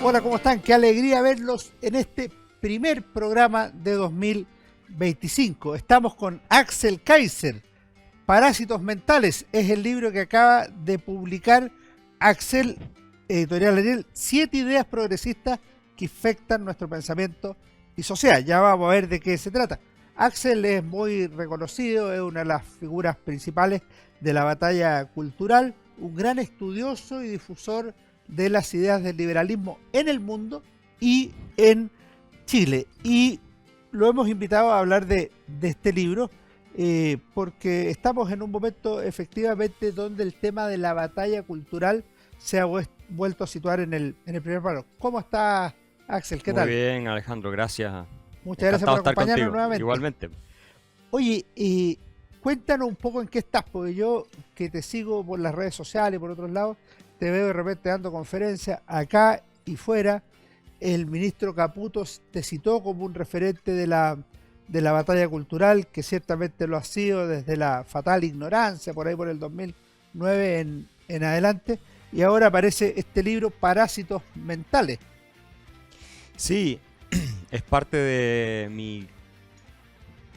Hola, ¿cómo están? Qué alegría verlos en este primer programa de 2025. Estamos con Axel Kaiser. Parásitos mentales es el libro que acaba de publicar Axel, editorial Ariel, 7 ideas progresistas que afectan nuestro pensamiento y sociedad. Ya vamos a ver de qué se trata. Axel es muy reconocido, es una de las figuras principales de la batalla cultural, un gran estudioso y difusor de las ideas del liberalismo en el mundo y en Chile. Y lo hemos invitado a hablar de este libro porque estamos en un momento efectivamente donde el tema de la batalla cultural se ha vuelto a situar en el primer plano. ¿Cómo estás, Axel? ¿Qué tal? Muy bien, Alejandro, gracias. Muchas gracias por acompañarnos nuevamente. Igualmente. Oye, cuéntanos un poco en qué estás, porque yo que te sigo por las redes sociales y por otros lados, te veo de repente dando conferencias acá y fuera. El ministro Caputo te citó como un referente de la batalla cultural, que ciertamente lo ha sido desde la fatal ignorancia, por ahí por el 2009 en adelante, y ahora aparece este libro, Parásitos mentales. Sí, es parte de mi,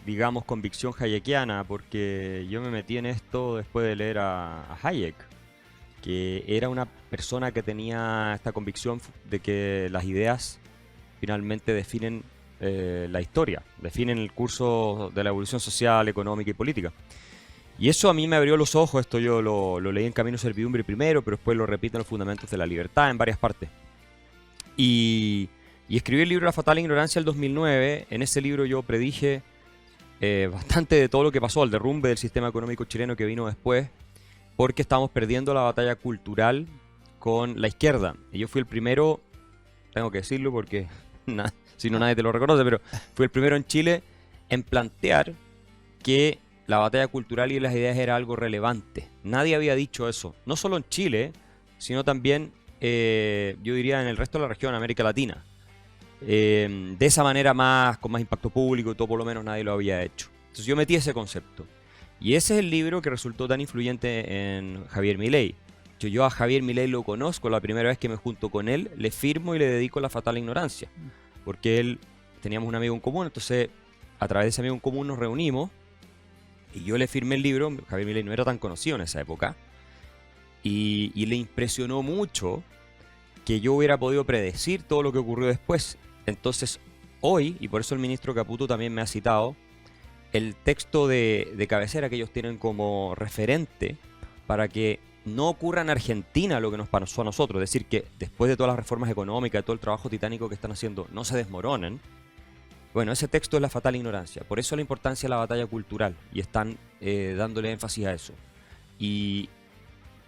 digamos, convicción hayekiana, porque yo me metí en esto después de leer a Hayek, que era una persona que tenía esta convicción de que las ideas finalmente definen la historia, definen el curso de la evolución social, económica y política. Y eso a mí me abrió los ojos. Esto yo lo leí en Camino Servidumbre primero, pero después lo repito en los Fundamentos de la Libertad en varias partes. Y escribí el libro La fatal ignorancia el 2009. En ese libro yo predije bastante de todo lo que pasó, el derrumbe del sistema económico chileno que vino después, porque estábamos perdiendo la batalla cultural con la izquierda. Y yo fui el primero, tengo que decirlo porque si no nadie te lo reconoce, pero fui el primero en Chile en plantear que la batalla cultural y las ideas era algo relevante. Nadie había dicho eso, no solo en Chile, sino también, yo diría, en el resto de la región, América Latina. De esa manera con más impacto público y todo, por lo menos nadie lo había hecho. Entonces yo metí ese concepto. Y ese es el libro que resultó tan influyente en Javier Milei. Yo a Javier Milei lo conozco, la primera vez que me junto con él, le firmo y le dedico La fatal ignorancia. Porque teníamos un amigo en común, entonces a través de ese amigo en común nos reunimos y yo le firmé el libro. Javier Milei no era tan conocido en esa época y le impresionó mucho que yo hubiera podido predecir todo lo que ocurrió después. Entonces hoy, y por eso el ministro Caputo también me ha citado, el texto de cabecera que ellos tienen como referente para que no ocurra en Argentina lo que nos pasó a nosotros, es decir, que después de todas las reformas económicas, de todo el trabajo titánico que están haciendo, no se desmoronen. Bueno, ese texto es La fatal ignorancia. Por eso la importancia de la batalla cultural, y están dándole énfasis a eso. Y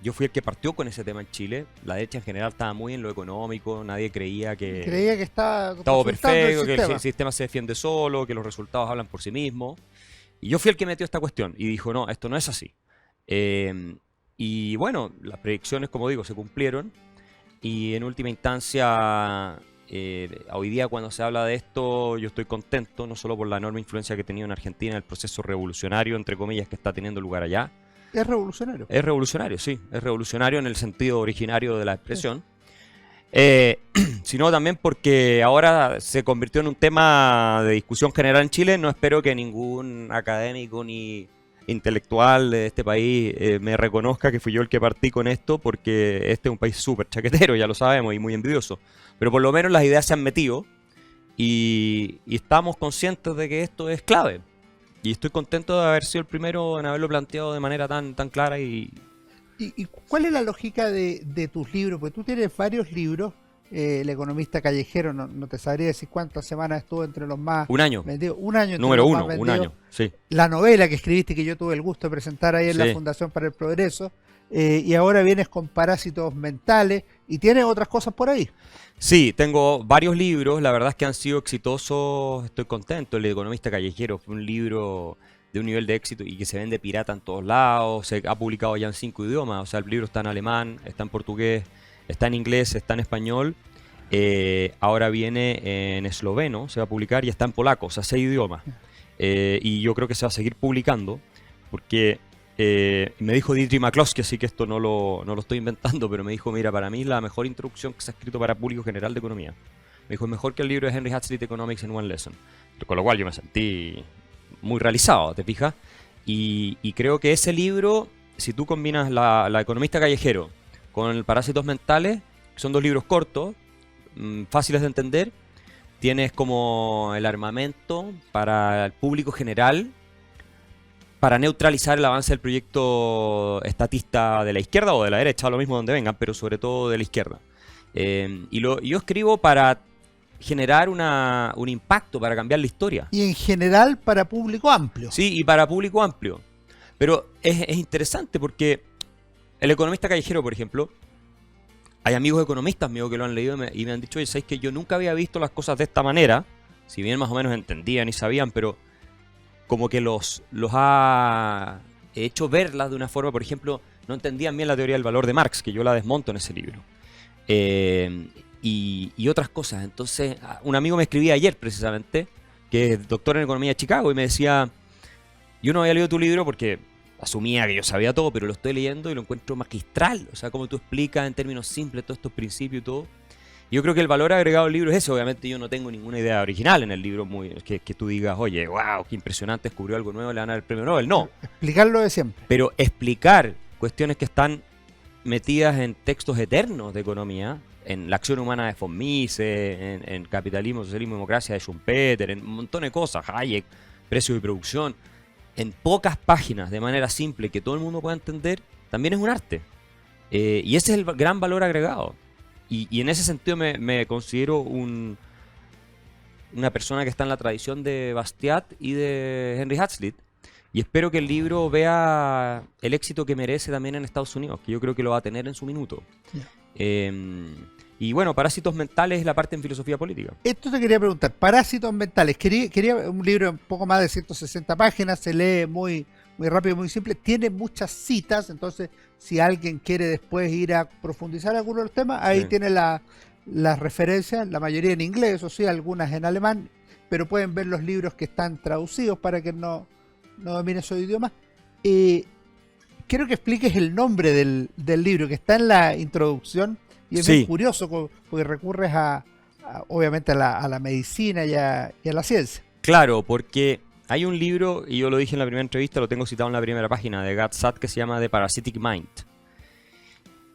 yo fui el que partió con ese tema en Chile. La derecha en general estaba muy en lo económico, nadie creía que estaba todo perfecto, que el sistema se defiende solo, que los resultados hablan por sí mismos. Y yo fui el que metió esta cuestión y dijo, no, esto no es así. Y bueno, las predicciones, como digo, se cumplieron. Y en última instancia, hoy día cuando se habla de esto, yo estoy contento, no solo por la enorme influencia que ha tenido en Argentina, el proceso revolucionario, entre comillas, que está teniendo lugar allá. ¿Es revolucionario? Es revolucionario, sí. Es revolucionario en el sentido originario de la expresión. Sino también porque ahora se convirtió en un tema de discusión general en Chile. No espero que ningún académico ni intelectual de este país me reconozca que fui yo el que partí con esto, porque este es un país súper chaquetero, ya lo sabemos, y muy envidioso. Pero por lo menos las ideas se han metido y estamos conscientes de que esto es clave. Y estoy contento de haber sido el primero en haberlo planteado de manera tan clara. ¿Y cuál es la lógica de tus libros? Porque tú tienes varios libros. El economista callejero, no te sabría decir cuántas semanas estuvo entre los más un año vendidos. Un año. Número uno, un año, sí. La novela que escribiste, que yo tuve el gusto de presentar ahí en la Fundación para el Progreso. Y ahora vienes con Parásitos mentales y tienes otras cosas por ahí. Sí, tengo varios libros, la verdad es que han sido exitosos, estoy contento. El economista callejero fue un libro de un nivel de éxito y que se vende pirata en todos lados, se ha publicado ya en 5 idiomas, o sea, el libro está en alemán, está en portugués, está en inglés, está en español, ahora viene en esloveno, se va a publicar, y está en polaco, o sea, 6 idiomas. Y yo creo que se va a seguir publicando, porque Me dijo Dietrich McCloskey, así que esto no lo estoy inventando, pero me dijo, mira, para mí la mejor introducción que se ha escrito para público general de economía. Me dijo, es mejor que el libro de Henry Hazlitt, Economics in One Lesson. Con lo cual yo me sentí muy realizado, ¿te fijas? Y creo que ese libro, si tú combinas la Economista Callejero con el Parásitos Mentales, que son dos libros cortos, fáciles de entender, tienes como el armamento para el público general para neutralizar el avance del proyecto estatista de la izquierda o de la derecha, lo mismo donde vengan, pero sobre todo de la izquierda. Yo escribo para generar un impacto, para cambiar la historia. Y en general para público amplio. Sí, y para público amplio. Pero es interesante porque el Economista Callejero, por ejemplo, hay amigos economistas míos que lo han leído y me han dicho, oye, ¿sabes que yo nunca había visto las cosas de esta manera? Si bien más o menos entendían y sabían, pero como que los ha hecho verlas de una forma, por ejemplo, no entendían bien la teoría del valor de Marx, que yo la desmonto en ese libro. Y otras cosas. Entonces, un amigo me escribía ayer precisamente, que es doctor en economía de Chicago, y me decía, yo no había leído tu libro porque asumía que yo sabía todo, pero lo estoy leyendo y lo encuentro magistral. O sea, como tú explicas en términos simples todos estos principios y todo. Yo creo que el valor agregado del libro es ese. Obviamente yo no tengo ninguna idea original en el libro que tú digas, oye, wow, qué impresionante, descubrió algo nuevo, le van a dar el premio Nobel. No. Explicarlo de siempre. Pero explicar cuestiones que están metidas en textos eternos de economía, en la acción humana de von Mises, en Capitalismo, Socialismo y Democracia de Schumpeter, en un montón de cosas, Hayek, Precios y Producción, en pocas páginas, de manera simple, que todo el mundo pueda entender, también es un arte. Y ese es el gran valor agregado. Y en ese sentido me considero una persona que está en la tradición de Bastiat y de Henry Hazlitt. Y espero que el libro vea el éxito que merece también en Estados Unidos, que yo creo que lo va a tener en su minuto. Yeah. Y bueno, Parásitos Mentales es la parte en filosofía política. Esto te quería preguntar, Parásitos Mentales, quería un libro un poco más de 160 páginas, se lee muy rápido, muy simple, tiene muchas citas, entonces si alguien quiere después ir a profundizar alguno de los temas, ahí tiene las referencias, la mayoría en inglés, o sí, algunas en alemán, pero pueden ver los libros que están traducidos para que no domine su idioma. Quiero que expliques el nombre del libro, que está en la introducción, y es bien curioso porque recurres obviamente a la medicina y a la ciencia. Claro, porque hay un libro, y yo lo dije en la primera entrevista, lo tengo citado en la primera página de Gatsat, que se llama The Parasitic Mind,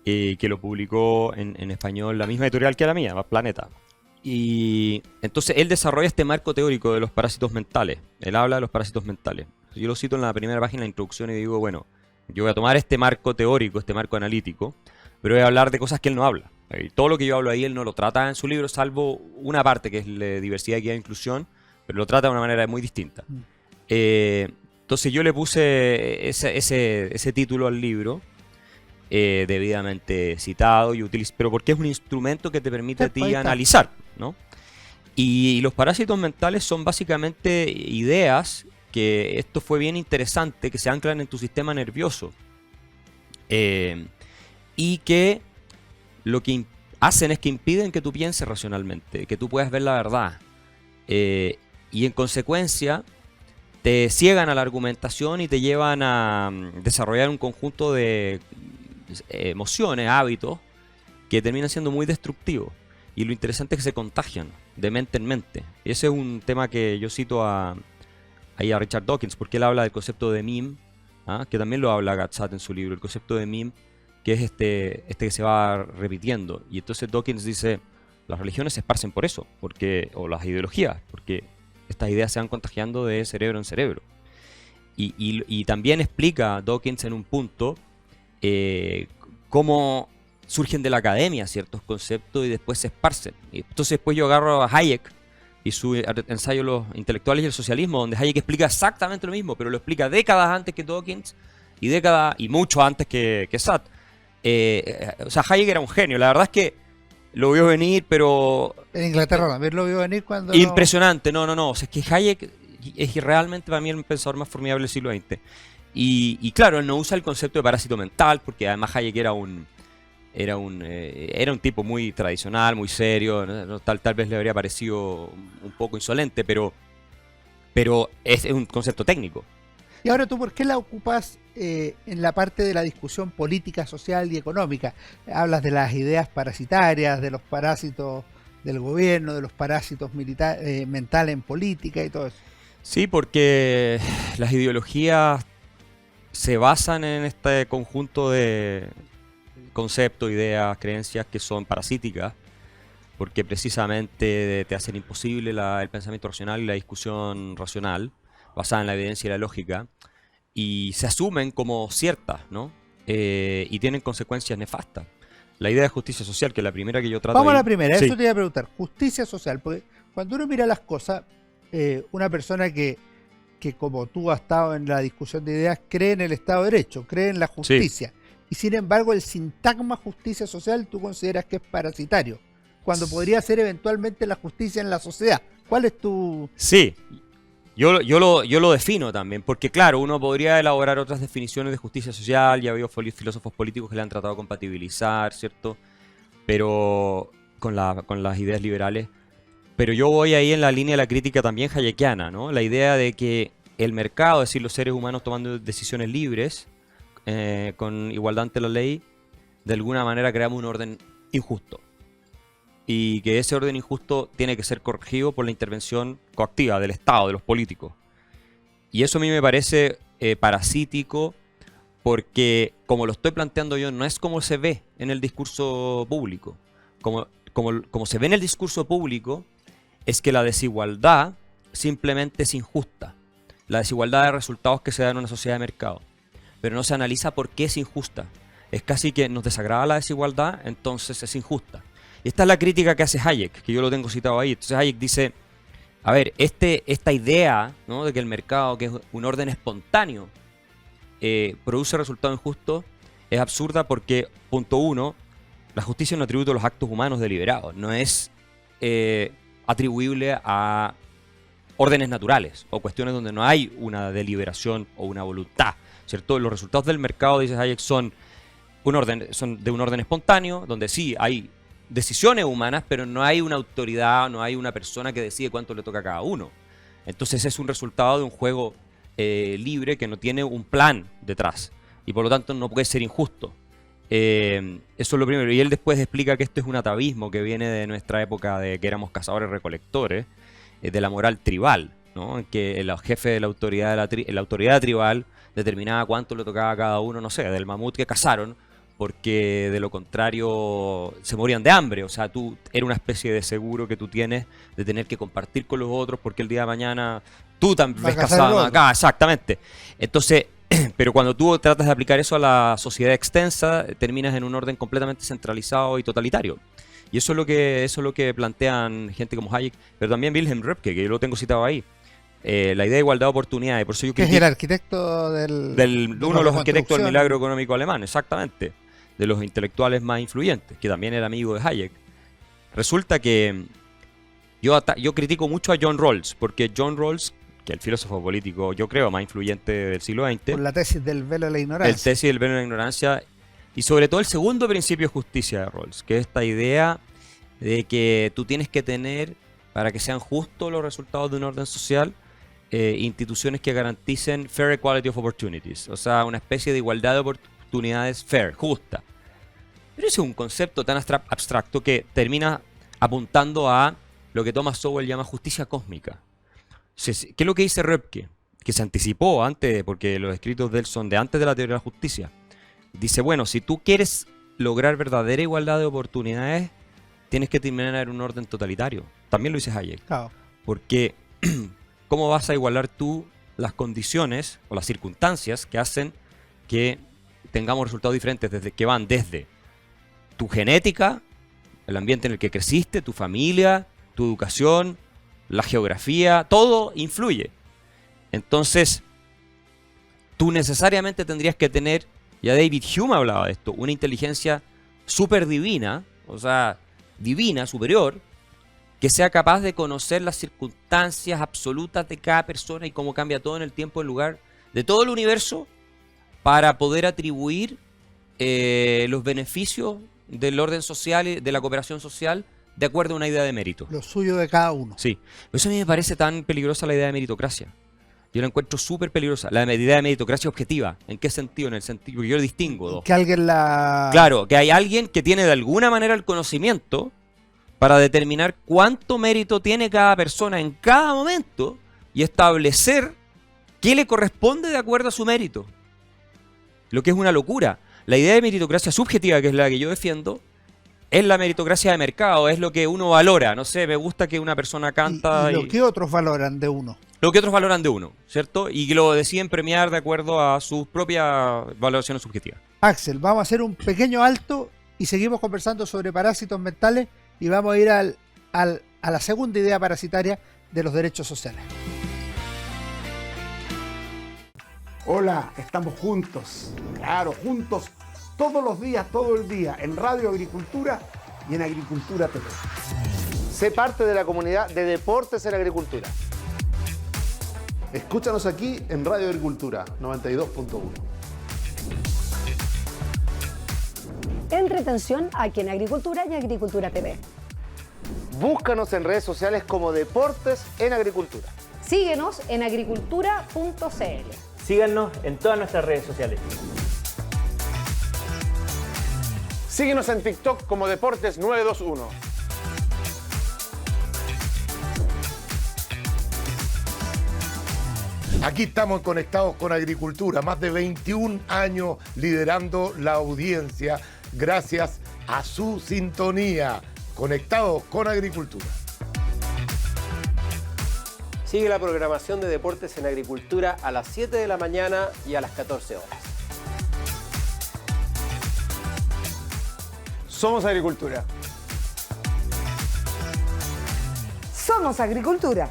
que lo publicó en español la misma editorial que la mía, Planeta. Y entonces él desarrolla este marco teórico de los parásitos mentales. Él habla de los parásitos mentales. Yo lo cito en la primera página de la introducción y digo, bueno, yo voy a tomar este marco teórico, este marco analítico, pero voy a hablar de cosas que él no habla. Y todo lo que yo hablo ahí él no lo trata en su libro, salvo una parte que es la diversidad, equidad e inclusión, pero lo trata de una manera muy distinta. Entonces yo le puse ese título al libro, debidamente citado y utilizado, pero porque es un instrumento que te permite a ti analizar, ¿no? Y los parásitos mentales son básicamente ideas que esto fue bien interesante, que se anclan en tu sistema nervioso y que lo que hacen es que impiden que tú pienses racionalmente, que tú puedas ver la verdad, y en consecuencia te ciegan a la argumentación y te llevan a desarrollar un conjunto de emociones, hábitos que terminan siendo muy destructivos. Y lo interesante es que se contagian de mente en mente. Y ese es un tema que yo cito a Richard Dawkins, porque él habla del concepto de meme, que también lo habla Gatsat en su libro, el concepto de meme, que es este que se va repitiendo. Y entonces Dawkins dice, las religiones se esparcen por eso, o las ideologías, porque estas ideas se van contagiando de cerebro en cerebro. Y también explica Dawkins en un punto cómo surgen de la academia ciertos conceptos y después se esparcen. Y entonces después yo agarro a Hayek y su ensayo Los intelectuales y el socialismo, donde Hayek explica exactamente lo mismo, pero lo explica décadas antes que Dawkins y mucho antes que Sartre. O sea, Hayek era un genio. La verdad es que lo vio venir, pero... En Inglaterra también lo vio venir cuando... Impresionante, no. O sea, es que Hayek es realmente para mí el pensador más formidable del siglo XX. Y claro, él no usa el concepto de parásito mental, porque además Hayek era un tipo muy tradicional, muy serio, ¿no? Tal vez le habría parecido un poco insolente, pero es un concepto técnico. Y ahora tú, ¿por qué la ocupas en la parte de la discusión política, social y económica? Hablas de las ideas parasitarias, de los parásitos del gobierno, de los parásitos mentales en política y todo eso. Sí, porque las ideologías se basan en este conjunto de conceptos, ideas, creencias que son parasíticas, porque precisamente te hacen imposible el pensamiento racional y la discusión racional, basada en la evidencia y la lógica, y se asumen como ciertas, ¿no? Y tienen consecuencias nefastas. La idea de justicia social, que es la primera que yo trato Vamos a ahí. la primera, Sí. eso te iba a preguntar. Justicia social, porque cuando uno mira las cosas, una persona que como tú has estado en la discusión de ideas, cree en el Estado de Derecho, cree en la justicia. Y sin embargo, el sintagma justicia social tú consideras que es parasitario, cuando podría ser eventualmente la justicia en la sociedad. ¿Cuál es tu...? Sí, yo lo defino también, porque claro, uno podría elaborar otras definiciones de justicia social, ya habido filósofos políticos que le han tratado de compatibilizar, ¿cierto? Pero con las ideas liberales. Pero yo voy ahí en la línea de la crítica también hayekiana, ¿no? La idea de que el mercado, es decir, los seres humanos tomando decisiones libres, con igualdad ante la ley, de alguna manera creamos un orden injusto. Y que ese orden injusto tiene que ser corregido por la intervención coactiva del Estado, de los políticos. Y eso a mí me parece parasítico, porque como lo estoy planteando yo, no es como se ve en el discurso público. Como se ve en el discurso público, es que la desigualdad simplemente es injusta. La desigualdad de resultados que se da en una sociedad de mercado. Pero no se analiza por qué es injusta. Es casi que nos desagrada la desigualdad, entonces es injusta. Y esta es la crítica que hace Hayek, que yo lo tengo citado ahí. Entonces Hayek dice, a ver, esta idea, ¿no?, de que el mercado, que es un orden espontáneo, produce resultados injustos, es absurda porque, punto uno, la justicia es un atributo de los actos humanos deliberados. No es atribuible a órdenes naturales o cuestiones donde no hay una deliberación o una voluntad, ¿cierto? Los resultados del mercado, dice Hayek, son de un orden espontáneo, donde sí hay decisiones humanas, pero no hay una autoridad, no hay una persona que decide cuánto le toca a cada uno. Entonces es un resultado de un juego libre que no tiene un plan detrás y por lo tanto no puede ser injusto. Eso es lo primero. Y él después explica que esto es un atavismo que viene de nuestra época de que éramos cazadores-recolectores, de la moral tribal, ¿no? En que el jefe de la autoridad tribal determinaba cuánto le tocaba a cada uno, no sé, del mamut que cazaron, porque de lo contrario se morían de hambre. O sea, era una especie de seguro que tú tienes de tener que compartir con los otros, porque el día de mañana tú también ves cazado acá. Exactamente. Entonces, pero cuando tú tratas de aplicar eso a la sociedad extensa, terminas en un orden completamente centralizado y totalitario. Y eso es lo que plantean gente como Hayek, pero también Wilhelm Röpke, que yo lo tengo citado ahí. La idea de igualdad de oportunidades. Por eso yo que es el arquitecto uno de los arquitectos del milagro económico alemán, exactamente. De los intelectuales más influyentes, que también era amigo de Hayek. Resulta que yo critico mucho a John Rawls, porque John Rawls, que es el filósofo político, yo creo, más influyente del siglo XX. Por la tesis del velo de la ignorancia. El tesis del velo de la ignorancia. Y sobre todo el segundo principio de justicia de Rawls, que es esta idea de que tú tienes que tener, para que sean justos los resultados de un orden social, instituciones que garanticen fair equality of opportunities. O sea, una especie de igualdad de oportunidades fair, justa. Pero ese es un concepto tan abstracto que termina apuntando a lo que Thomas Sowell llama justicia cósmica. ¿Qué es lo que dice Röpke? Que se anticipó antes, porque los escritos de él son de antes de la teoría de la justicia. Dice, bueno, si tú quieres lograr verdadera igualdad de oportunidades, tienes que terminar en un orden totalitario. También lo dice Hayek. Claro. Porque, ¿cómo vas a igualar tú las condiciones o las circunstancias que hacen que tengamos resultados diferentes, que van desde tu genética, el ambiente en el que creciste, tu familia, tu educación, la geografía, todo influye? Entonces, tú necesariamente tendrías que tener, ya David Hume hablaba de esto, una inteligencia súper divina, o sea, divina, superior, que sea capaz de conocer las circunstancias absolutas de cada persona y cómo cambia todo en el tiempo, en lugar de todo el universo, para poder atribuir los beneficios del orden social y de la cooperación social de acuerdo a una idea de mérito. Lo suyo de cada uno. Sí, por eso a mí me parece tan peligrosa la idea de meritocracia. Yo la encuentro súper peligrosa. La idea de meritocracia objetiva. ¿En qué sentido? En el sentido, porque yo distingo dos. Que alguien la... Claro, que hay alguien que tiene de alguna manera el conocimiento para determinar cuánto mérito tiene cada persona en cada momento y establecer qué le corresponde de acuerdo a su mérito. Lo que es una locura. La idea de meritocracia subjetiva, que es la que yo defiendo, es la meritocracia de mercado, es lo que uno valora. No sé, me gusta que una persona canta... ¿Y lo que otros valoran de uno? Lo que otros valoran de uno, ¿cierto? Y que lo deciden premiar de acuerdo a sus propias valoraciones subjetivas. Axel, vamos a hacer un pequeño alto y seguimos conversando sobre parásitos mentales y vamos a ir a la segunda idea parasitaria de los derechos sociales. Hola, estamos juntos, claro, juntos, todos los días, todo el día, en Radio Agricultura y en Agricultura TV. Sé parte de la comunidad de Deportes en Agricultura. Escúchanos aquí en Radio Agricultura 92.1. Entretención aquí en Agricultura y Agricultura TV. Búscanos en redes sociales como Deportes en Agricultura. Síguenos en agricultura.cl. Síganos en todas nuestras redes sociales. Síguenos en TikTok como Deportes 921. Aquí estamos conectados con Agricultura, más de 21 años liderando la audiencia gracias a su sintonía. Conectados con Agricultura. Sigue la programación de Deportes en Agricultura a las 7 de la mañana y a las 14 horas. Somos Agricultura. Somos Agricultura.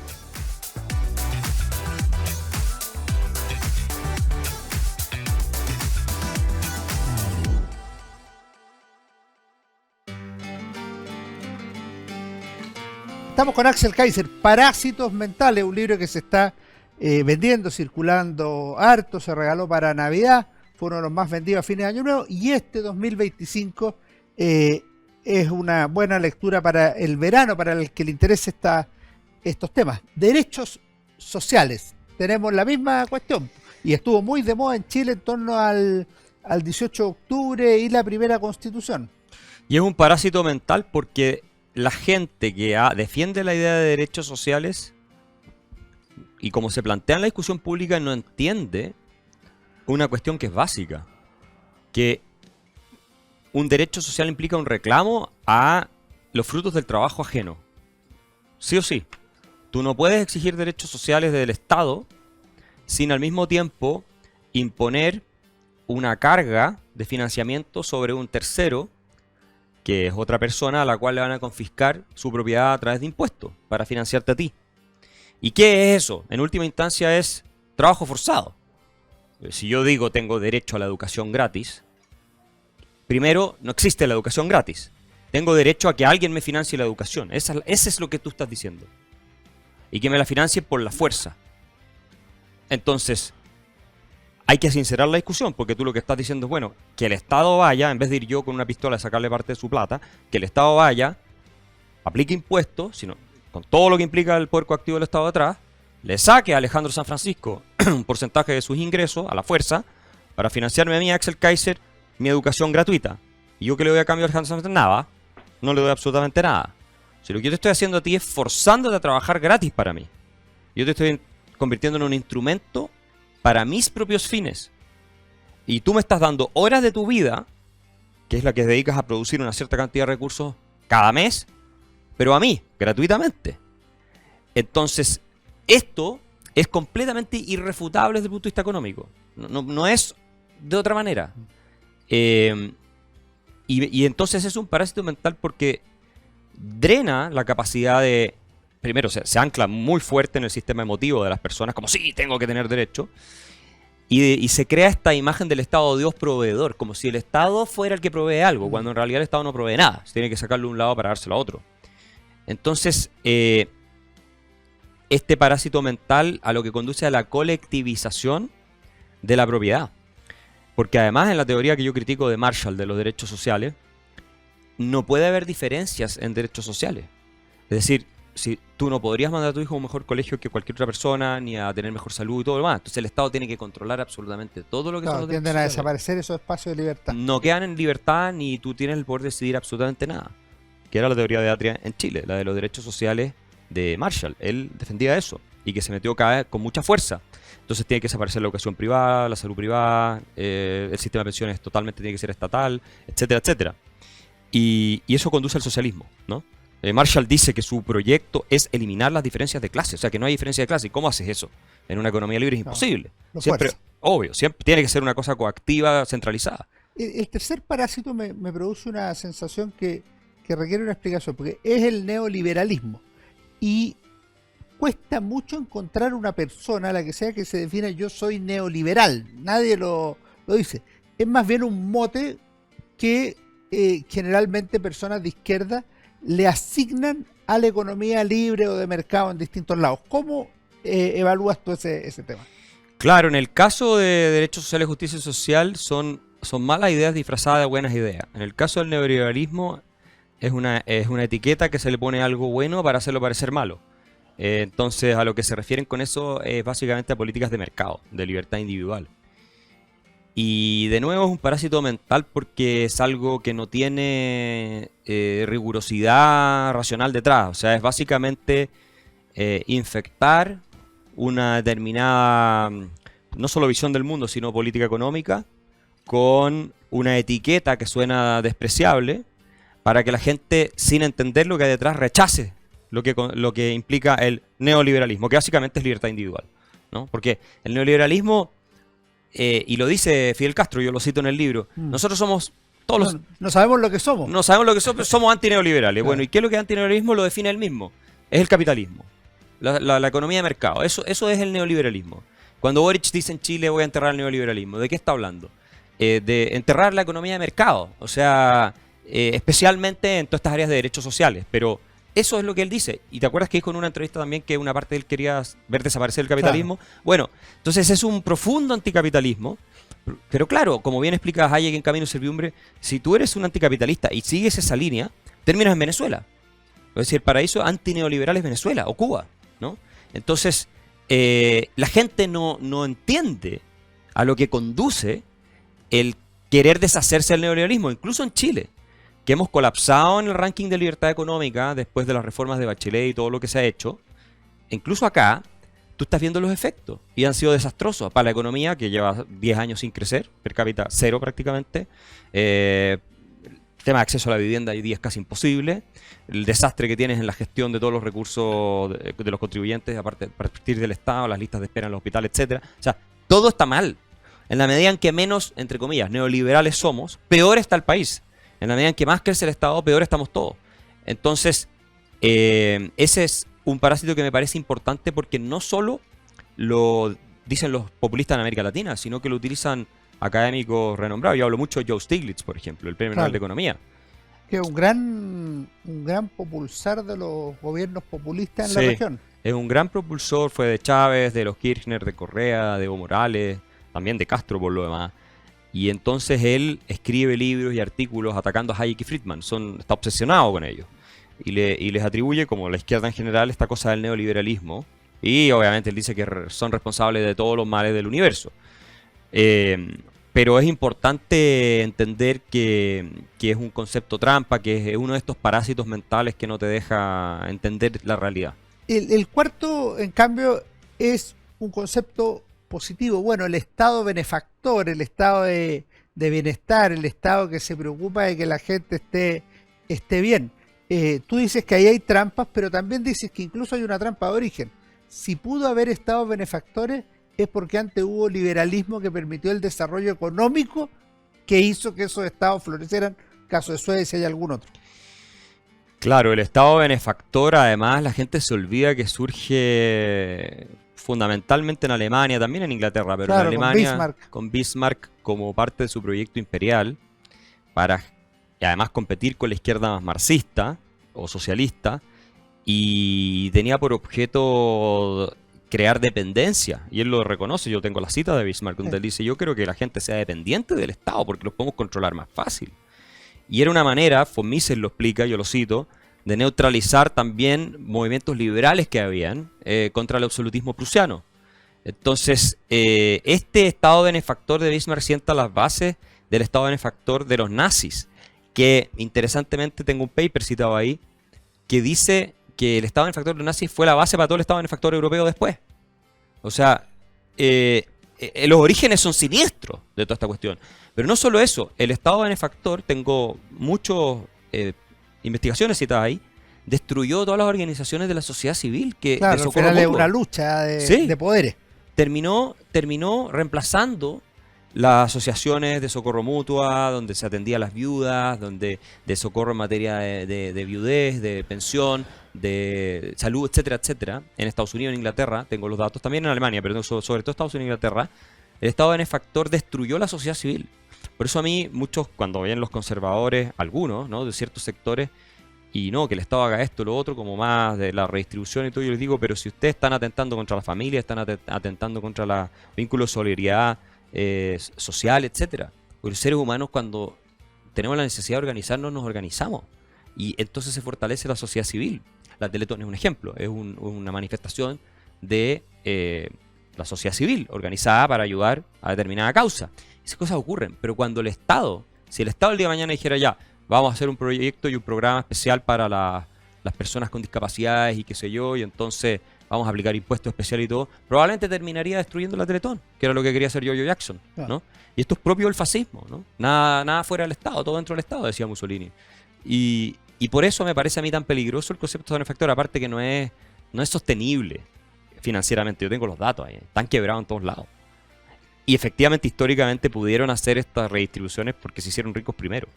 Estamos con Axel Kaiser, Parásitos Mentales, un libro que se está vendiendo, circulando harto, se regaló para Navidad, fue uno de los más vendidos a fines de Año Nuevo, y este 2025 es una buena lectura para el verano, para el que le interese estos temas. Derechos sociales, tenemos la misma cuestión, y estuvo muy de moda en Chile en torno al 18 de octubre y la primera Constitución. Y es un parásito mental porque la gente que defiende la idea de derechos sociales y como se plantea en la discusión pública no entiende una cuestión que es básica, que un derecho social implica un reclamo a los frutos del trabajo ajeno. Sí o sí. Tú no puedes exigir derechos sociales del Estado sin al mismo tiempo imponer una carga de financiamiento sobre un tercero, que es otra persona a la cual le van a confiscar su propiedad a través de impuestos para financiarte a ti. ¿Y qué es eso? En última instancia es trabajo forzado. Si yo digo tengo derecho a la educación gratis, primero, no existe la educación gratis. Tengo derecho a que alguien me financie la educación. Ese es lo que tú estás diciendo. Y que me la financie por la fuerza. Entonces, hay que sincerar la discusión, porque tú lo que estás diciendo es, bueno, que el Estado vaya, en vez de ir yo con una pistola a sacarle parte de su plata, que el Estado vaya, aplique impuestos, sino con todo lo que implica el poder coactivo del Estado atrás, le saque a Alejandro San Francisco un porcentaje de sus ingresos a la fuerza para financiarme a mí, Axel Kaiser, mi educación gratuita. ¿Y yo qué le doy a cambio a Alejandro San Francisco? Nada. No le doy absolutamente nada. Si lo que yo te estoy haciendo a ti es forzándote a trabajar gratis para mí. Yo te estoy convirtiendo en un instrumento para mis propios fines. Y tú me estás dando horas de tu vida, que es la que dedicas a producir una cierta cantidad de recursos cada mes, pero a mí, gratuitamente. Entonces, esto es completamente irrefutable desde el punto de vista económico. No es de otra manera. Y entonces es un parásito mental porque drena la capacidad de... Primero, se ancla muy fuerte en el sistema emotivo de las personas, como sí, tengo que tener derecho. Y se crea esta imagen del Estado Dios proveedor, como si el Estado fuera el que provee algo, cuando en realidad el Estado no provee nada. Se tiene que sacarlo de un lado para dárselo a otro. Entonces, este parásito mental a lo que conduce a la colectivización de la propiedad. Porque además en la teoría que yo critico de Marshall de los derechos sociales, no puede haber diferencias en derechos sociales. Es decir, si tú no podrías mandar a tu hijo a un mejor colegio que cualquier otra persona, ni a tener mejor salud y todo lo demás. Entonces el Estado tiene que controlar absolutamente todo lo que son Claro, los derechos tienden a sociales. desaparecer esos espacios de libertad. No quedan en libertad ni tú tienes el poder de decidir absolutamente nada. Que era la teoría de Atria en Chile, la de los derechos sociales de Marshall. Él defendía eso y que se metió cada vez con mucha fuerza. Entonces tiene que desaparecer la educación privada, la salud privada, el sistema de pensiones totalmente tiene que ser estatal, etcétera, etcétera. Y eso conduce al socialismo, ¿no? Marshall dice que su proyecto es eliminar las diferencias de clase, o sea que no hay diferencia de clase. ¿Y cómo haces eso? En una economía libre es imposible. lo Siempre, fuerza. obvio, siempre tiene que ser una cosa coactiva, centralizada. El tercer parásito me produce una sensación que requiere una explicación, porque es el neoliberalismo. Y cuesta mucho encontrar una persona, a la que sea que se defina yo soy neoliberal. Nadie lo dice. Es más bien un mote que generalmente personas de izquierda le asignan a la economía libre o de mercado en distintos lados. ¿Cómo evalúas tú ese tema? Claro, en el caso de derechos sociales, justicia social, son malas ideas disfrazadas de buenas ideas. En el caso del neoliberalismo, es una etiqueta que se le pone a algo bueno para hacerlo parecer malo. Entonces, a lo que se refieren con eso es básicamente a políticas de mercado, de libertad individual. Y de nuevo es un parásito mental porque es algo que no tiene rigurosidad racional detrás. O sea, es básicamente infectar una determinada, no solo visión del mundo, sino política económica, con una etiqueta que suena despreciable, para que la gente, sin entender lo que hay detrás, rechace lo que implica el neoliberalismo, que básicamente es libertad individual, ¿no? Porque el neoliberalismo, y lo dice Fidel Castro, yo lo cito en el libro, nosotros somos todos no sabemos lo que somos. No sabemos lo que somos, somos antineoliberales. Claro. Bueno, ¿y qué es lo que es antineoliberalismo? Lo define él mismo. Es el capitalismo, la economía de mercado. Eso es el neoliberalismo. Cuando Boric dice en Chile voy a enterrar el neoliberalismo, ¿de qué está hablando? De enterrar la economía de mercado, o sea, especialmente en todas estas áreas de derechos sociales, pero eso es lo que él dice. Y te acuerdas que dijo en una entrevista también que una parte de él quería ver desaparecer el capitalismo. Claro. Bueno, entonces es un profundo anticapitalismo, pero claro, como bien explica Hayek en Camino y Servidumbre, si tú eres un anticapitalista y sigues esa línea, terminas en Venezuela. Es decir, el paraíso antineoliberal es Venezuela o Cuba, ¿no? Entonces, la gente no entiende a lo que conduce el querer deshacerse del neoliberalismo, incluso en Chile, que hemos colapsado en el ranking de libertad económica después de las reformas de Bachelet y todo lo que se ha hecho. Incluso acá, tú estás viendo los efectos y han sido desastrosos para la economía, que lleva 10 años sin crecer, per cápita cero prácticamente. El tema de acceso a la vivienda hoy día es casi imposible. El desastre que tienes en la gestión de todos los recursos de los contribuyentes, aparte a partir del Estado, las listas de espera en los hospitales, etcétera. O sea, todo está mal. En la medida en que menos, entre comillas, neoliberales somos, peor está el país. En la medida en que más crece el Estado, peor estamos todos. Entonces, ese es un parásito que me parece importante porque no solo lo dicen los populistas en América Latina, sino que lo utilizan académicos renombrados. Yo hablo mucho de Joe Stiglitz, por ejemplo, el premio Nobel de Economía. Que es un gran propulsor de los gobiernos populistas en la región. Es un gran propulsor, fue de Chávez, de los Kirchner, de Correa, de Evo Morales, también de Castro por lo demás. Y entonces él escribe libros y artículos atacando a Hayek y Friedman. Está obsesionado con ellos. Y les atribuye, como la izquierda en general, esta cosa del neoliberalismo. Y obviamente él dice que son responsables de todos los males del universo. Pero es importante entender que es un concepto trampa, que es uno de estos parásitos mentales que no te deja entender la realidad. El cuarto, en cambio, es un concepto positivo. Bueno, el Estado benefactor, el Estado de bienestar, el Estado que se preocupa de que la gente esté bien. Tú dices que ahí hay trampas, pero también dices que incluso hay una trampa de origen. Si pudo haber estados benefactores, es porque antes hubo liberalismo que permitió el desarrollo económico que hizo que esos estados florecieran, caso de Suecia y algún otro. Claro, el Estado benefactor, además, la gente se olvida que surge fundamentalmente en Alemania, también en Inglaterra, pero claro, en Alemania con Bismarck como parte de su proyecto imperial, para y además competir con la izquierda más marxista o socialista, y tenía por objeto crear dependencia, y él lo reconoce. Yo tengo la cita de Bismarck donde él dice: yo quiero que la gente sea dependiente del Estado porque los podemos controlar más fácil. Y era una manera, von Mises lo explica, yo lo cito, de neutralizar también movimientos liberales que habían contra el absolutismo prusiano. Entonces, este Estado benefactor de Bismarck sienta las bases del Estado benefactor de los nazis, que interesantemente tengo un paper citado ahí, que dice que el Estado benefactor de los nazis fue la base para todo el Estado benefactor europeo después. O sea, los orígenes son siniestros de toda esta cuestión. Pero no solo eso, el Estado benefactor, tengo muchas investigaciones citadas ahí, destruyó todas las organizaciones de la sociedad civil que Claro, de al socorro final es mutuo. una lucha de, Sí. de poderes. Terminó reemplazando las asociaciones de socorro mutua, donde se atendía a las viudas, donde de socorro en materia de viudez, de pensión, de salud, etcétera, etcétera. En Estados Unidos, en Inglaterra, tengo los datos, también en Alemania, pero sobre todo Estados Unidos e Inglaterra, el Estado benefactor destruyó la sociedad civil. Por eso a mí, muchos, cuando ven los conservadores, algunos, ¿no?, de ciertos sectores, y no, que el Estado haga esto, lo otro, como más de la redistribución y todo, yo les digo, pero si ustedes están atentando contra la familia, están atentando contra los vínculos de solidaridad social, etcétera. Porque los seres humanos, cuando tenemos la necesidad de organizarnos, nos organizamos. Y entonces se fortalece la sociedad civil. La Teletón es un ejemplo, es una manifestación de la sociedad civil organizada para ayudar a determinada causa. Esas cosas ocurren, pero cuando el Estado, si el Estado el día de mañana dijera ya, vamos a hacer un proyecto y un programa especial para las personas con discapacidades y qué sé yo, y entonces vamos a aplicar impuestos especiales y todo, probablemente terminaría destruyendo la Teletón, que era lo que quería hacer Yo-Yo Jackson, ¿no? Y esto es propio del fascismo, ¿no? Nada fuera del Estado, todo dentro del Estado, decía Mussolini. Y por eso me parece a mí tan peligroso el concepto de benefactor, aparte que no es sostenible financieramente. Yo tengo los datos ahí, están quebrados en todos lados. Y efectivamente, históricamente pudieron hacer estas redistribuciones porque se hicieron ricos primero.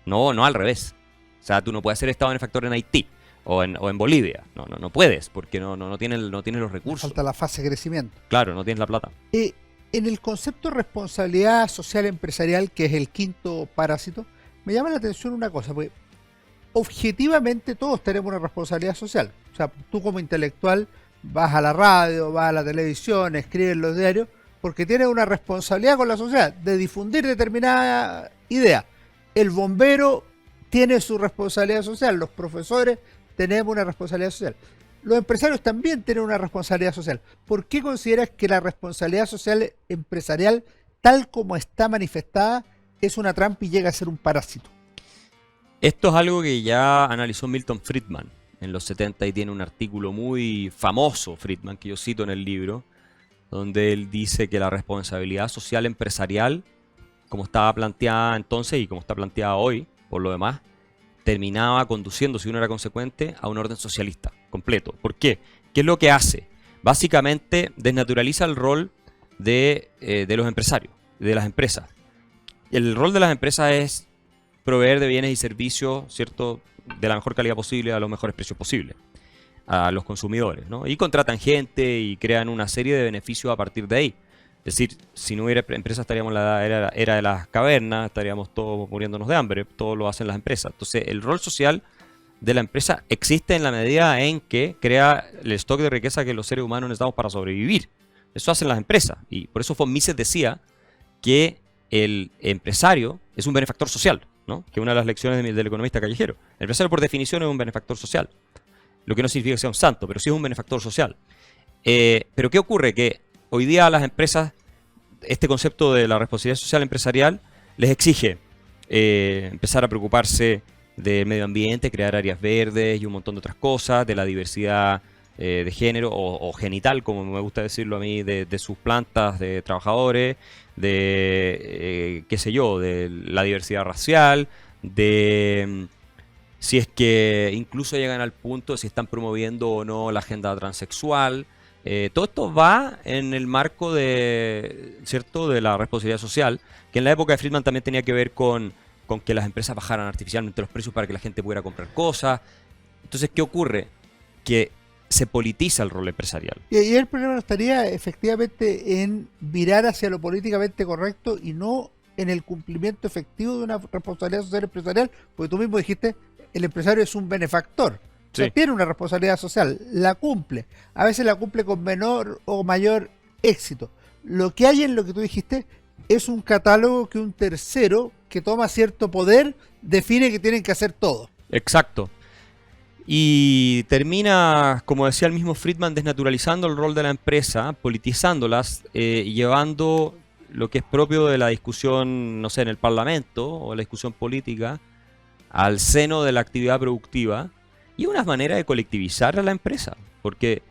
No al revés. O sea, tú no puedes ser Estado benefactor en Haití o en Bolivia. No puedes, porque no tienes los recursos. Falta la fase de crecimiento. Claro, no tienes la plata. En el concepto de responsabilidad social empresarial, que es el quinto parásito, me llama la atención una cosa, porque objetivamente todos tenemos una responsabilidad social. O sea, tú como intelectual vas a la radio, vas a la televisión, escribes en los diarios, porque tienes una responsabilidad con la sociedad de difundir determinada idea. El bombero tiene su responsabilidad social, los profesores tenemos una responsabilidad social. Los empresarios también tienen una responsabilidad social. ¿Por qué consideras que la responsabilidad social empresarial, tal como está manifestada, es una trampa y llega a ser un parásito? Esto es algo que ya analizó Milton Friedman en los 70 y tiene un artículo muy famoso, Friedman, que yo cito en el libro, donde él dice que la responsabilidad social empresarial, como estaba planteada entonces y como está planteada hoy, por lo demás, terminaba conduciendo, si uno era consecuente, a un orden socialista completo. ¿Por qué? ¿Qué es lo que hace? Básicamente desnaturaliza el rol de los empresarios, de las empresas. El rol de las empresas es proveer de bienes y servicios, ¿cierto?, de la mejor calidad posible a los mejores precios posibles a los consumidores, ¿no? Y contratan gente y crean una serie de beneficios a partir de ahí. Es decir, si no hubiera empresas estaríamos en la era de las cavernas, estaríamos todos muriéndonos de hambre, todo lo hacen las empresas. Entonces, el rol social de la empresa existe en la medida en que crea el stock de riqueza que los seres humanos necesitamos para sobrevivir. Eso hacen las empresas. Y por eso von Mises decía que el empresario es un benefactor social, ¿no? Que una de las lecciones del economista callejero. El empresario, por definición, es un benefactor social. Lo que no significa que sea un santo, pero sí es un benefactor social. Pero ¿qué ocurre? Que hoy día a las empresas, este concepto de la responsabilidad social empresarial les exige empezar a preocuparse del medio ambiente, crear áreas verdes y un montón de otras cosas, de la diversidad de género o genital, como me gusta decirlo a mí, de sus plantas de trabajadores, de, qué sé yo, de la diversidad racial, de si es que incluso llegan al punto de si están promoviendo o no la agenda transexual. Todo esto va en el marco de, ¿cierto?, de la responsabilidad social, que en la época de Friedman también tenía que ver con que las empresas bajaran artificialmente los precios para que la gente pudiera comprar cosas. Entonces, ¿qué ocurre? Que se politiza el rol empresarial. Y el problema estaría efectivamente en virar hacia lo políticamente correcto y no en el cumplimiento efectivo de una responsabilidad social empresarial, porque tú mismo dijiste, el empresario es un benefactor. O sea, tiene una responsabilidad social, la cumple. A veces la cumple con menor o mayor éxito. Lo que hay en lo que tú dijiste es un catálogo que un tercero que toma cierto poder define que tienen que hacer todo. Exacto. Y termina, como decía el mismo Friedman, desnaturalizando el rol de la empresa, politizándolas, llevando lo que es propio de la discusión, no sé, en el Parlamento o la discusión política, al seno de la actividad productiva, y una manera de colectivizar a la empresa. Porque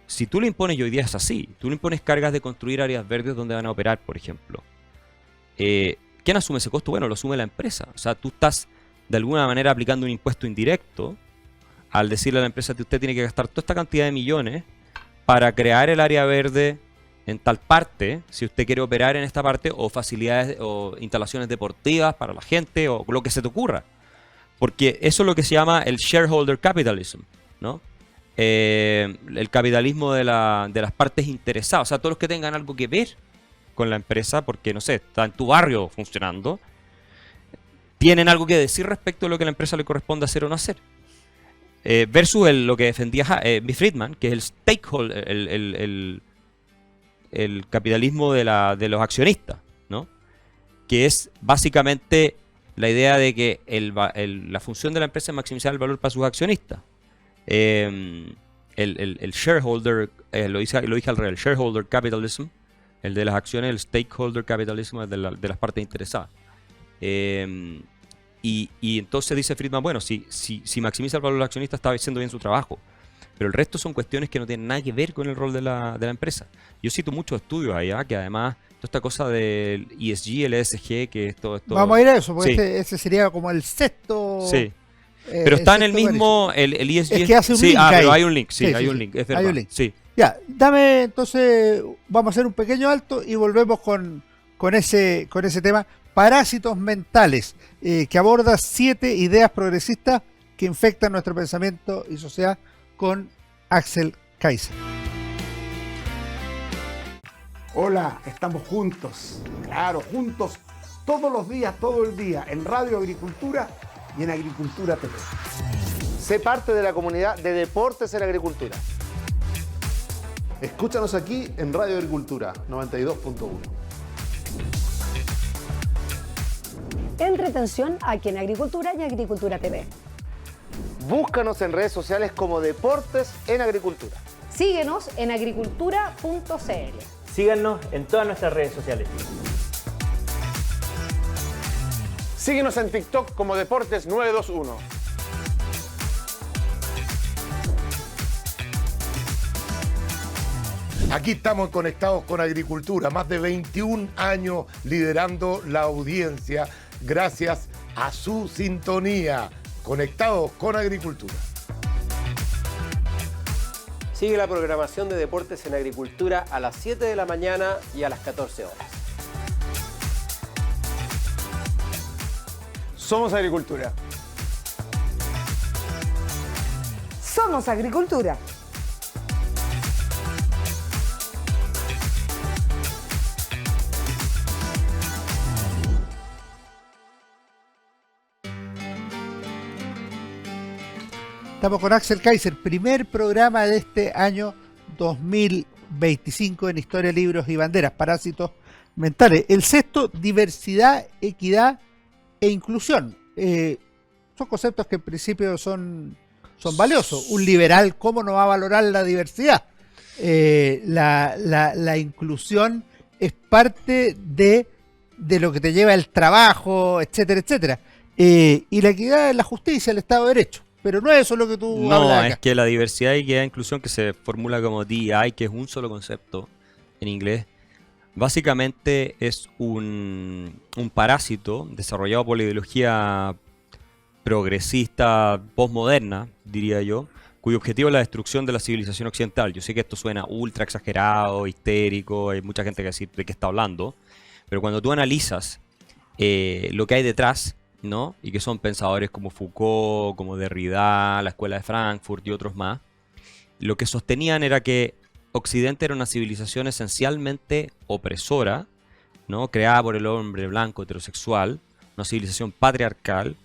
si tú le impones, y hoy día es así, tú le impones cargas de construir áreas verdes donde van a operar, por ejemplo. ¿Quién asume ese costo? Bueno, lo asume la empresa. O sea, tú estás de alguna manera aplicando un impuesto indirecto al decirle a la empresa que usted tiene que gastar toda esta cantidad de millones para crear el área verde en tal parte, si usted quiere operar en esta parte, o facilidades o instalaciones deportivas para la gente, o lo que se te ocurra. Porque eso es lo que se llama el shareholder capitalism, ¿no? El capitalismo de las partes interesadas, o sea, todos los que tengan algo que ver con la empresa, porque, no sé, está en tu barrio funcionando, tienen algo que decir respecto a lo que a la empresa le corresponde hacer o no hacer. Versus lo que defendía Friedman, que es el stakeholder, el capitalismo de los accionistas, ¿no? Que es básicamente la idea de que la función de la empresa es maximizar el valor para sus accionistas. El shareholder, lo dije al revés, el shareholder capitalism, el de las acciones, el stakeholder capitalism, el de las partes interesadas. Y entonces dice Friedman, bueno, si maximiza el valor del accionista está haciendo bien su trabajo, pero el resto son cuestiones que no tienen nada que ver con el rol de la empresa. Yo cito muchos estudios allá, que además toda esta cosa del ESG, el ESG, que es todo esto... Vamos a ir a eso, porque sí. ese sería como el sexto... Sí. Pero está en el mismo, el ESG... Es que hace un link pero ahí. hay un link, sí, hay un link, es verdad. Hay un link. Sí. Ya, dame entonces, vamos a hacer un pequeño alto y volvemos con ese tema, Parásitos Mentales, que aborda 7 ideas progresistas que infectan nuestro pensamiento y sociedad, con Axel Kaiser. Hola, estamos juntos, claro, juntos, todos los días, todo el día, en Radio Agricultura y en Agricultura TV. Sé parte de la comunidad de Deportes en Agricultura. Escúchanos aquí en Radio Agricultura 92.1. Entretención aquí en Agricultura y Agricultura TV. Búscanos en redes sociales como Deportes en Agricultura. Síguenos en agricultura.cl. Síganos en todas nuestras redes sociales. Síguenos en TikTok como Deportes 921. Aquí estamos conectados con Agricultura, más de 21 años liderando la audiencia gracias a su sintonía. Conectados con Agricultura. Sigue la programación de Deportes en Agricultura a las 7 de la mañana y a las 14 horas. Somos Agricultura. Somos Agricultura. Estamos con Axel Kaiser, primer programa de este año 2025 en Historia, Libros y Banderas, Parásitos Mentales. El sexto, diversidad, equidad e inclusión. Son conceptos que en principio son valiosos. Un liberal, ¿cómo no va a valorar la diversidad? La inclusión es parte de lo que te lleva el trabajo, etcétera, etcétera. Y la equidad es la justicia, el Estado de Derecho. Pero no es eso lo que tú hablas acá. No, es que la diversidad, equidad e inclusión, que se formula como DEI, que es un solo concepto en inglés, básicamente es un parásito desarrollado por la ideología progresista postmoderna, diría yo, cuyo objetivo es la destrucción de la civilización occidental. Yo sé que esto suena ultra exagerado, histérico, hay mucha gente que decir de qué está hablando, pero cuando tú analizas lo que hay detrás, ¿no? Y que son pensadores como Foucault, como Derrida, la Escuela de Frankfurt y otros más, lo que sostenían era que Occidente era una civilización esencialmente opresora, ¿no? Creada por el hombre blanco heterosexual, una civilización patriarcal,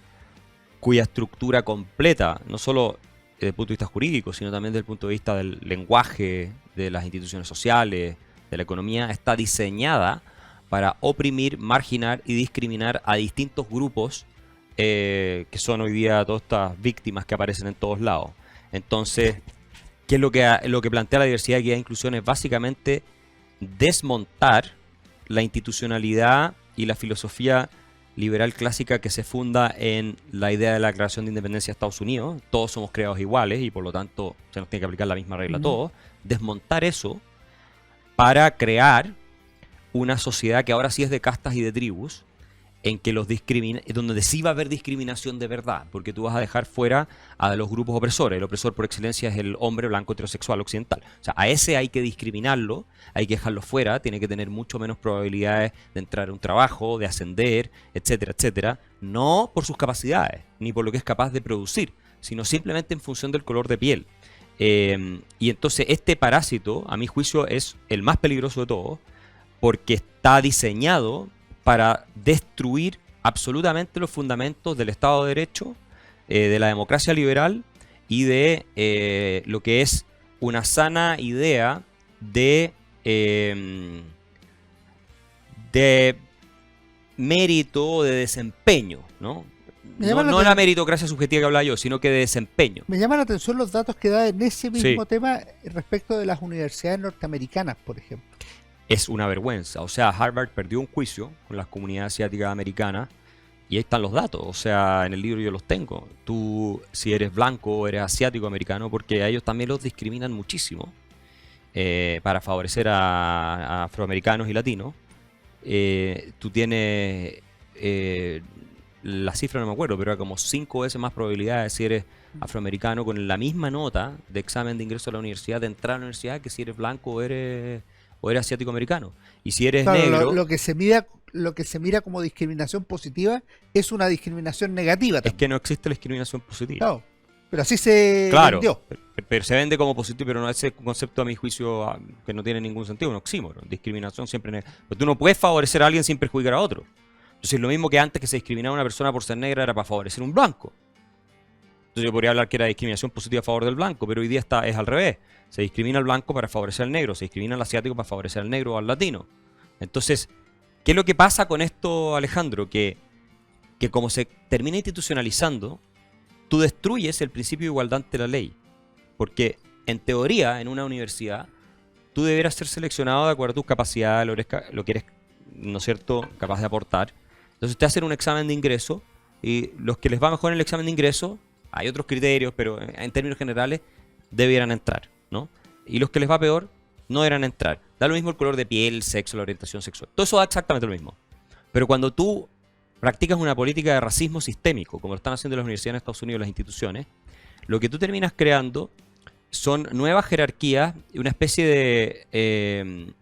cuya estructura completa, no solo desde el punto de vista jurídico, sino también desde el punto de vista del lenguaje, de las instituciones sociales, de la economía, está diseñada para oprimir, marginar y discriminar a distintos grupos que son hoy día todas estas víctimas que aparecen en todos lados. Entonces, ¿qué es lo que plantea la diversidad, equidad e inclusión? Es básicamente desmontar la institucionalidad y la filosofía liberal clásica que se funda en la idea de la Declaración de Independencia de Estados Unidos. Todos somos creados iguales y por lo tanto se nos tiene que aplicar la misma regla a todos. Desmontar eso para crear una sociedad que ahora sí es de castas y de tribus, en que donde sí va a haber discriminación de verdad, porque tú vas a dejar fuera a los grupos opresores. El opresor por excelencia es el hombre blanco heterosexual occidental. O sea, a ese hay que discriminarlo, hay que dejarlo fuera, tiene que tener mucho menos probabilidades de entrar a un trabajo, de ascender, etcétera, etcétera. No por sus capacidades, ni por lo que es capaz de producir, sino simplemente en función del color de piel. Y entonces este parásito, a mi juicio, es el más peligroso de todos, porque está diseñado para destruir absolutamente los fundamentos del Estado de Derecho, de la democracia liberal y de lo que es una sana idea de mérito, de desempeño, ¿no? No la meritocracia subjetiva que hablaba yo, sino que de desempeño. Me llaman la atención los datos que da en ese mismo tema respecto de las universidades norteamericanas, por ejemplo. Es una vergüenza. O sea, Harvard perdió un juicio con las comunidades asiáticas americanas y ahí están los datos. O sea, en el libro yo los tengo. Tú, si eres blanco o eres asiático americano, porque a ellos también los discriminan muchísimo para favorecer a afroamericanos y latinos. Tú tienes, la cifra no me acuerdo, pero era como 5 veces más probabilidades si eres afroamericano con la misma nota de examen de ingreso a la universidad, de entrar a la universidad, que si eres blanco o eres asiático americano. Y si eres negro, lo que se mira como discriminación positiva es una discriminación negativa también. Es que no existe la discriminación positiva. Claro, pero así se vendió. Pero se vende como positivo, pero no, ese concepto a mi juicio que no tiene ningún sentido, un oxímoron. Discriminación siempre pero tú no puedes favorecer a alguien sin perjudicar a otro. Entonces lo mismo que antes que se discriminaba a una persona por ser negra era para favorecer a un blanco. Entonces yo podría hablar que era discriminación positiva a favor del blanco, pero hoy día es al revés. Se discrimina al blanco para favorecer al negro, se discrimina al asiático para favorecer al negro o al latino. Entonces, ¿qué es lo que pasa con esto, Alejandro? Que como se termina institucionalizando, tú destruyes el principio de igualdad ante la ley. Porque, en teoría, en una universidad, tú deberás ser seleccionado de acuerdo a tus capacidades, lo que eres, ¿no es cierto?, capaz de aportar. Entonces te hacen un examen de ingreso y los que les va mejor en el examen de ingreso, hay otros criterios, pero en términos generales, debieran entrar, ¿no? Y los que les va peor, no deberán entrar. Da lo mismo el color de piel, el sexo, la orientación sexual. Todo eso da exactamente lo mismo. Pero cuando tú practicas una política de racismo sistémico, como lo están haciendo las universidades en Estados Unidos, las instituciones, lo que tú terminas creando son nuevas jerarquías y una especie de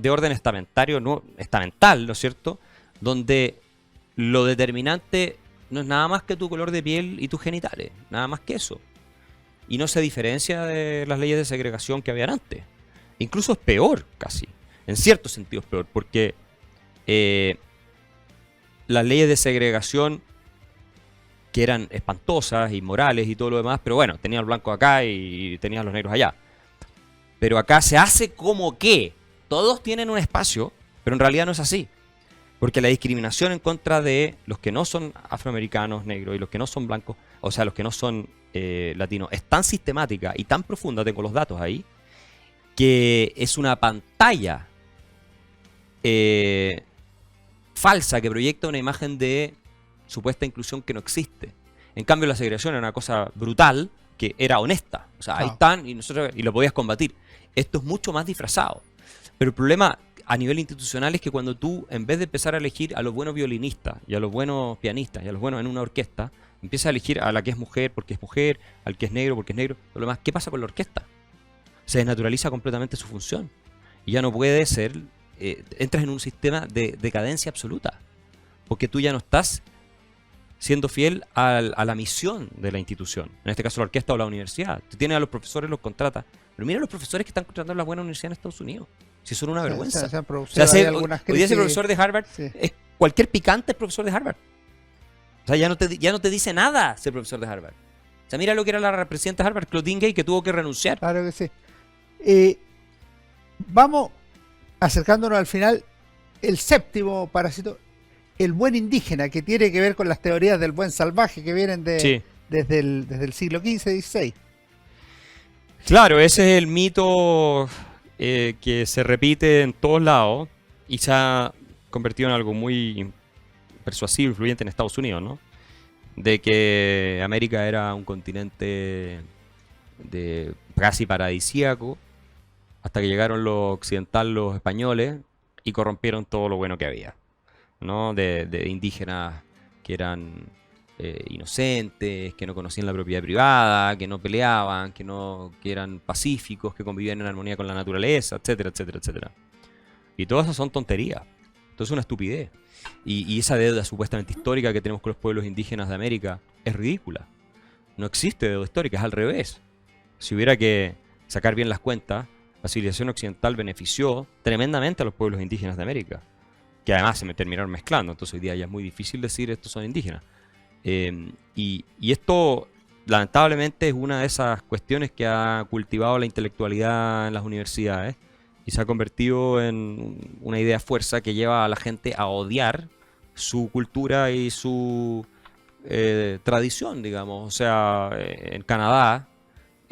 orden estamental, ¿no es cierto?, donde lo determinante no es nada más que tu color de piel y tus genitales, nada más que eso. Y no se diferencia de las leyes de segregación que habían antes. Incluso es peor, casi. En ciertos sentidos peor, porque las leyes de segregación, que eran espantosas, inmorales y todo lo demás, pero bueno, tenían los blancos acá y tenían los negros allá. Pero acá se hace como que todos tienen un espacio, pero en realidad no es así. Porque la discriminación en contra de los que no son afroamericanos, negros, y los que no son blancos, o sea, los que no son latinos, es tan sistemática y tan profunda, tengo los datos ahí, que es una pantalla falsa que proyecta una imagen de supuesta inclusión que no existe. En cambio, la segregación era una cosa brutal, que era honesta. O sea, ahí están y lo podías combatir. Esto es mucho más disfrazado. Pero el problema a nivel institucional es que cuando tú, en vez de empezar a elegir a los buenos violinistas y a los buenos pianistas y a los buenos en una orquesta, empiezas a elegir a la que es mujer porque es mujer, al que es negro porque es negro, lo demás, ¿qué pasa con la orquesta? Se desnaturaliza completamente su función. Y ya no puede ser, entras en un sistema de decadencia absoluta. Porque tú ya no estás siendo fiel a la misión de la institución. En este caso la orquesta o la universidad. Tú tienes a los profesores, los contratas. Pero mira los profesores que están contratando en las buenas universidades en Estados Unidos. Si son una vergüenza. Hoy día ese profesor de Harvard, cualquier picante es profesor de Harvard. O sea, ya no te dice nada ser profesor de Harvard. O sea, mira lo que era la presidenta de Harvard, Claudine Gay, que tuvo que renunciar. Claro que sí. Vamos acercándonos al final. El séptimo parásito el buen indígena, que tiene que ver con las teorías del buen salvaje que vienen Sí. desde el siglo XV, XVI. Claro, ese es el mito que se repite en todos lados y se ha convertido en algo muy persuasivo, influyente en Estados Unidos, ¿no? De que América era un continente casi paradisíaco, hasta que llegaron los occidentales, los españoles, y corrompieron todo lo bueno que había, ¿no? De indígenas que eran inocentes, que no conocían la propiedad privada, que no peleaban, que eran pacíficos, que convivían en armonía con la naturaleza, etcétera, etcétera, etcétera. Y todas esas son tonterías. Entonces es una estupidez. Y esa deuda supuestamente histórica que tenemos con los pueblos indígenas de América es ridícula. No existe deuda histórica, es al revés. Si hubiera que sacar bien las cuentas, la civilización occidental benefició tremendamente a los pueblos indígenas de América, que además se me terminaron mezclando. Entonces hoy día ya es muy difícil decir estos son indígenas. Y esto lamentablemente es una de esas cuestiones que ha cultivado la intelectualidad en las universidades y se ha convertido en una idea fuerza que lleva a la gente a odiar su cultura y su tradición, digamos. O sea, en Canadá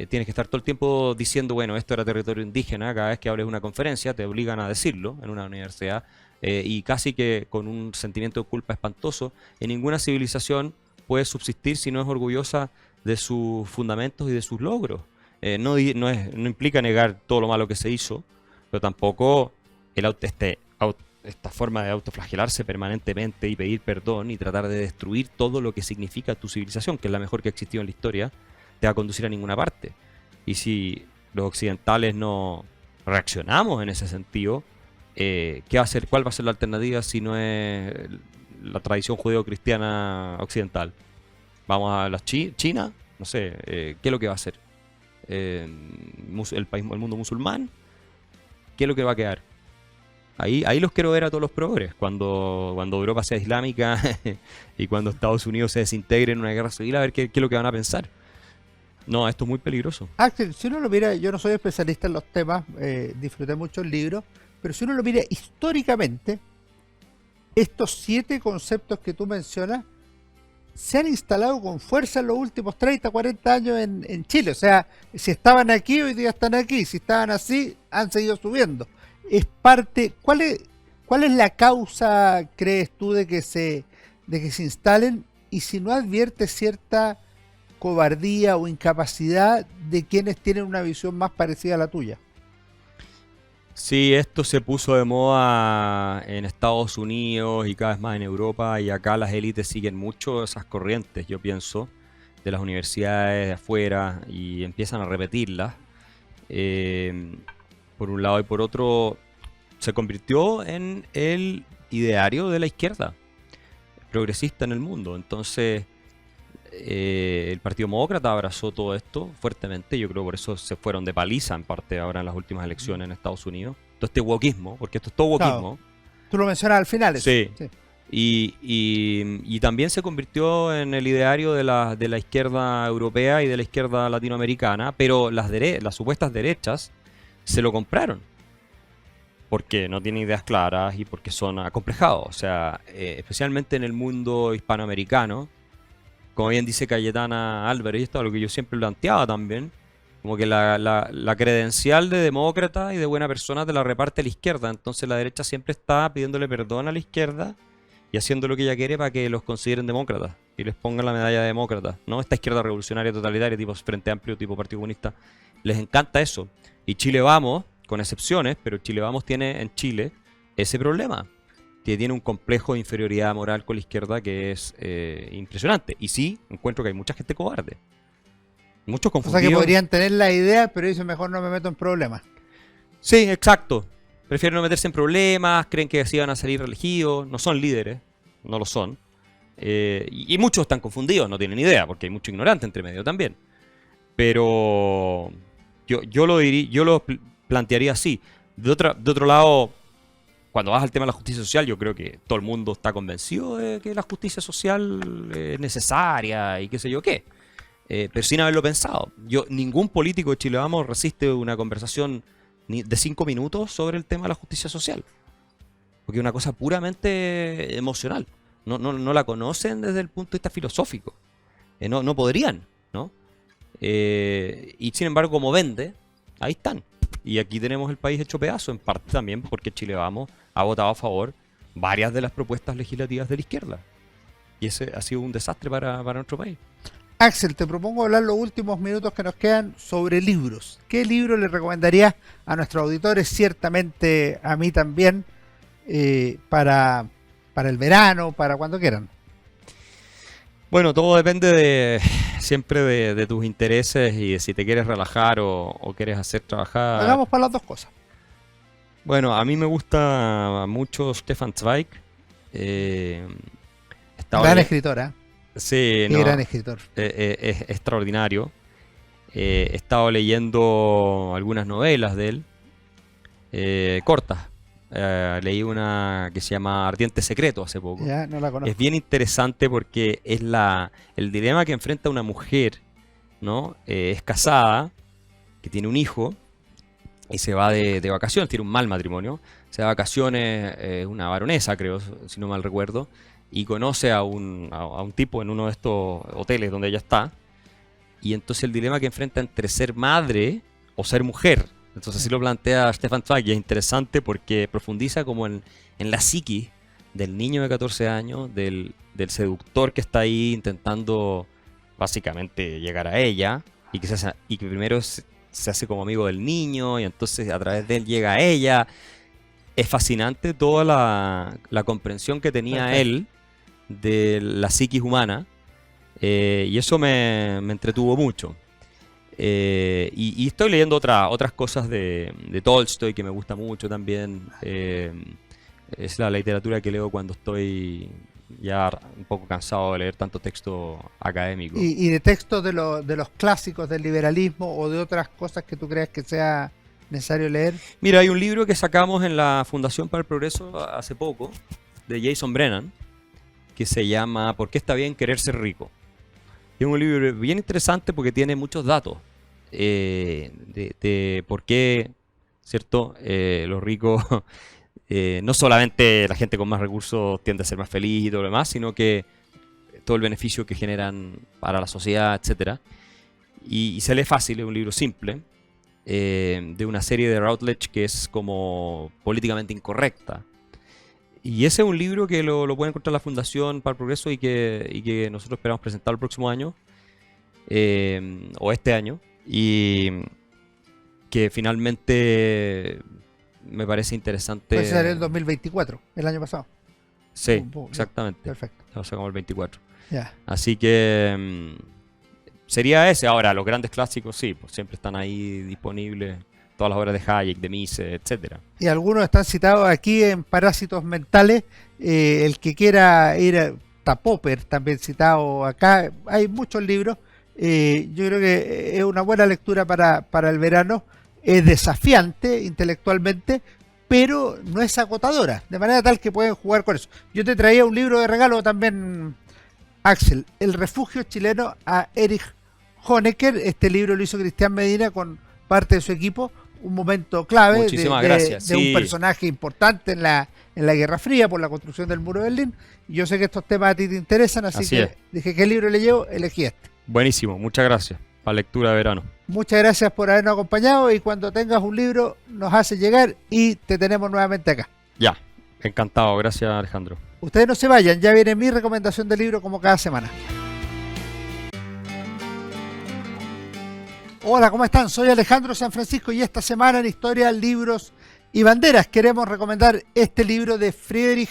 tienes que estar todo el tiempo diciendo, bueno, esto era territorio indígena. Cada vez que abres una conferencia te obligan a decirlo en una universidad. Y casi que con un sentimiento de culpa espantoso. En ninguna civilización puede subsistir si no es orgullosa de sus fundamentos y de sus logros. No implica negar todo lo malo que se hizo, pero tampoco esta forma de autoflagelarse permanentemente y pedir perdón y tratar de destruir todo lo que significa tu civilización, que es la mejor que ha existido en la historia, te va a conducir a ninguna parte. Y si los occidentales no reaccionamos en ese sentido, ¿qué va a ser? ¿Cuál va a ser la alternativa si no es la tradición judeo-cristiana occidental? ¿Vamos a la China? No sé, ¿qué es lo que va a hacer? ¿El mundo musulmán? ¿Qué es lo que va a quedar? Ahí los quiero ver a todos los progres, cuando Europa sea islámica y cuando Estados Unidos se desintegre en una guerra civil, a ver qué es lo que van a pensar. No, esto es muy peligroso. Axel, si uno lo mira, yo no soy especialista en los temas, disfruté mucho el libro, pero si uno lo mira históricamente, estos 7 conceptos que tú mencionas se han instalado con fuerza en los últimos 30, 40 años en Chile. O sea, si estaban aquí, hoy día están aquí. Si estaban así, han seguido subiendo. Es parte. ¿Cuál es la causa, crees tú, de que se instalen? Y si no advierte cierta cobardía o incapacidad de quienes tienen una visión más parecida a la tuya. Sí, esto se puso de moda en Estados Unidos y cada vez más en Europa, y acá las élites siguen mucho esas corrientes, yo pienso, de las universidades de afuera, y empiezan a repetirlas. Por un lado, y por otro, se convirtió en el ideario de la izquierda progresista en el mundo. Entonces el Partido Demócrata abrazó todo esto fuertemente. Yo creo por eso se fueron de paliza en parte ahora en las últimas elecciones en Estados Unidos. Todo este wokismo, porque esto es todo wokismo. Claro. Tú lo mencionas al final. Eso. Sí. Y también se convirtió en el ideario de la izquierda europea y de la izquierda latinoamericana, pero las supuestas derechas se lo compraron porque no tienen ideas claras y porque son acomplejados. O sea, especialmente en el mundo hispanoamericano, como bien dice Cayetana Álvarez, y esto es lo que yo siempre planteaba también, como que la credencial de demócrata y de buena persona te la reparte la izquierda. Entonces la derecha siempre está pidiéndole perdón a la izquierda y haciendo lo que ella quiere para que los consideren demócratas y les pongan la medalla de demócrata, ¿no? Esta izquierda revolucionaria totalitaria, tipo Frente Amplio, tipo Partido Comunista, les encanta eso. Y Chile Vamos, con excepciones, pero Chile Vamos tiene en Chile ese problema, que tiene un complejo de inferioridad moral con la izquierda que es impresionante. Y sí, encuentro que hay mucha gente cobarde. Muchos confundidos. O sea que podrían tener la idea, pero dicen mejor no me meto en problemas. Sí, exacto. Prefieren no meterse en problemas, creen que así van a salir reelegidos, no son líderes, no lo son. Y muchos están confundidos, no tienen idea, porque hay mucho ignorante entre medio también. Pero yo lo plantearía así. De otro lado, cuando vas al tema de la justicia social, yo creo que todo el mundo está convencido de que la justicia social es necesaria y qué sé yo qué. Pero sin haberlo pensado. Ningún político de Chile Vamos resiste una conversación de 5 minutos sobre el tema de la justicia social. Porque es una cosa puramente emocional. no la conocen desde el punto de vista filosófico. No podrían, ¿no? Y sin embargo, como vende, ahí están. Y aquí tenemos el país hecho pedazo, en parte también porque Chile Vamos ha votado a favor varias de las propuestas legislativas de la izquierda. Y ese ha sido un desastre para nuestro país. Axel, te propongo hablar los últimos minutos que nos quedan sobre libros. ¿Qué libro le recomendarías a nuestros auditores, ciertamente a mí también, para el verano, para cuando quieran? Bueno, todo depende siempre de tus intereses y de si te quieres relajar o quieres hacer trabajar. Hagamos para las dos cosas. Bueno, a mí me gusta mucho Stefan Zweig. Gran escritora. Sí, Qué gran escritor. Es extraordinario. He estado leyendo algunas novelas de él, cortas. Leí una que se llama Ardiente Secreto hace poco. Ya, no la conozco. Es bien interesante porque es el dilema que enfrenta una mujer, ¿no? Es casada, que tiene un hijo y se va de vacaciones, tiene un mal matrimonio. Se va de vacaciones, una baronesa, creo, si no mal recuerdo, y conoce a un tipo en uno de estos hoteles donde ella está. Y entonces el dilema que enfrenta entre ser madre o ser mujer. Entonces así lo plantea Stefan Zweig y es interesante porque profundiza como en la psiquis del niño de 14 años, del seductor que está ahí intentando básicamente llegar a ella y que primero se hace como amigo del niño y entonces a través de él llega a ella. Es fascinante toda la comprensión que tenía él de la psiquis humana y eso me entretuvo mucho. Y estoy leyendo otras cosas de Tolstoy que me gusta mucho también. Es la literatura que leo cuando estoy ya un poco cansado de leer tanto texto académico. ¿Y de textos de los clásicos del liberalismo o de otras cosas que tú creas que sea necesario leer? Mira, hay un libro que sacamos en la Fundación para el Progreso hace poco, de Jason Brennan, que se llama ¿Por qué está bien querer ser rico? Es un libro bien interesante porque tiene muchos datos de por qué, ¿cierto? Los ricos, no solamente la gente con más recursos tiende a ser más feliz y todo lo demás, sino que todo el beneficio que generan para la sociedad, etcétera. Y se lee fácil, es un libro simple, de una serie de Routledge que es como políticamente incorrecta. Y ese es un libro que lo pueden encontrar en la Fundación para el Progreso y que nosotros esperamos presentar el próximo año, o este año, y que finalmente me parece interesante. Puede ser el 2024, el año pasado. Sí, exactamente. Perfecto. Lo sacamos el 24. Ya. Así que sería ese. Ahora, los grandes clásicos sí, pues siempre están ahí disponibles. Todas las obras de Hayek, de Mises, etcétera. Y algunos están citados aquí en Parásitos Mentales. El que quiera ir a Popper, también citado acá. Hay muchos libros. Yo creo que es una buena lectura para el verano. Es desafiante intelectualmente, pero no es agotadora. De manera tal que pueden jugar con eso. Yo te traía un libro de regalo también, Axel. El refugio chileno a Erich Honecker. Este libro lo hizo Cristian Medina con parte de su equipo. Un momento clave de un personaje importante en la Guerra Fría por la construcción del muro de Berlín. Yo sé que estos temas a ti te interesan, así que dije, ¿qué libro le llevo? Elegí este. Buenísimo, muchas gracias. Para lectura de verano. Muchas gracias por habernos acompañado y cuando tengas un libro nos hace llegar y te tenemos nuevamente acá. Ya, encantado. Gracias, Alejandro. Ustedes no se vayan, ya viene mi recomendación de libro como cada semana. Hola, ¿cómo están? Soy Alejandro San Francisco y esta semana en Historia, Libros y Banderas queremos recomendar este libro de Friedrich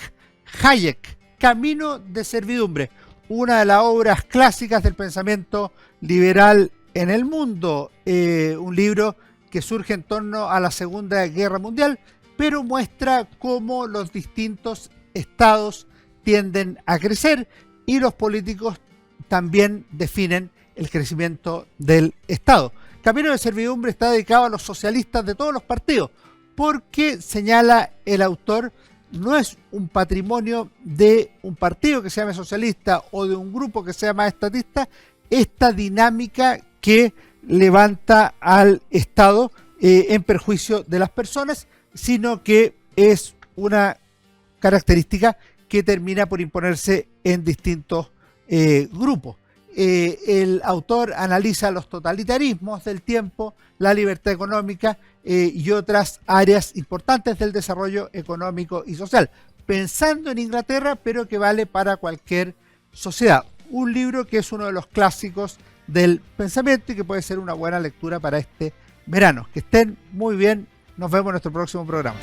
Hayek, Camino de Servidumbre, una de las obras clásicas del pensamiento liberal en el mundo. Un libro que surge en torno a la Segunda Guerra Mundial, pero muestra cómo los distintos estados tienden a crecer y los políticos también definen el crecimiento del Estado. Camino de Servidumbre está dedicado a los socialistas de todos los partidos, porque, señala el autor, no es un patrimonio de un partido que se llame socialista o de un grupo que sea más estatista, esta dinámica que levanta al Estado en perjuicio de las personas, sino que es una característica que termina por imponerse en distintos grupos. El autor analiza los totalitarismos del tiempo, la libertad económica y otras áreas importantes del desarrollo económico y social, pensando en Inglaterra, pero que vale para cualquier sociedad. Un libro que es uno de los clásicos del pensamiento y que puede ser una buena lectura para este verano. Que estén muy bien, nos vemos en nuestro próximo programa.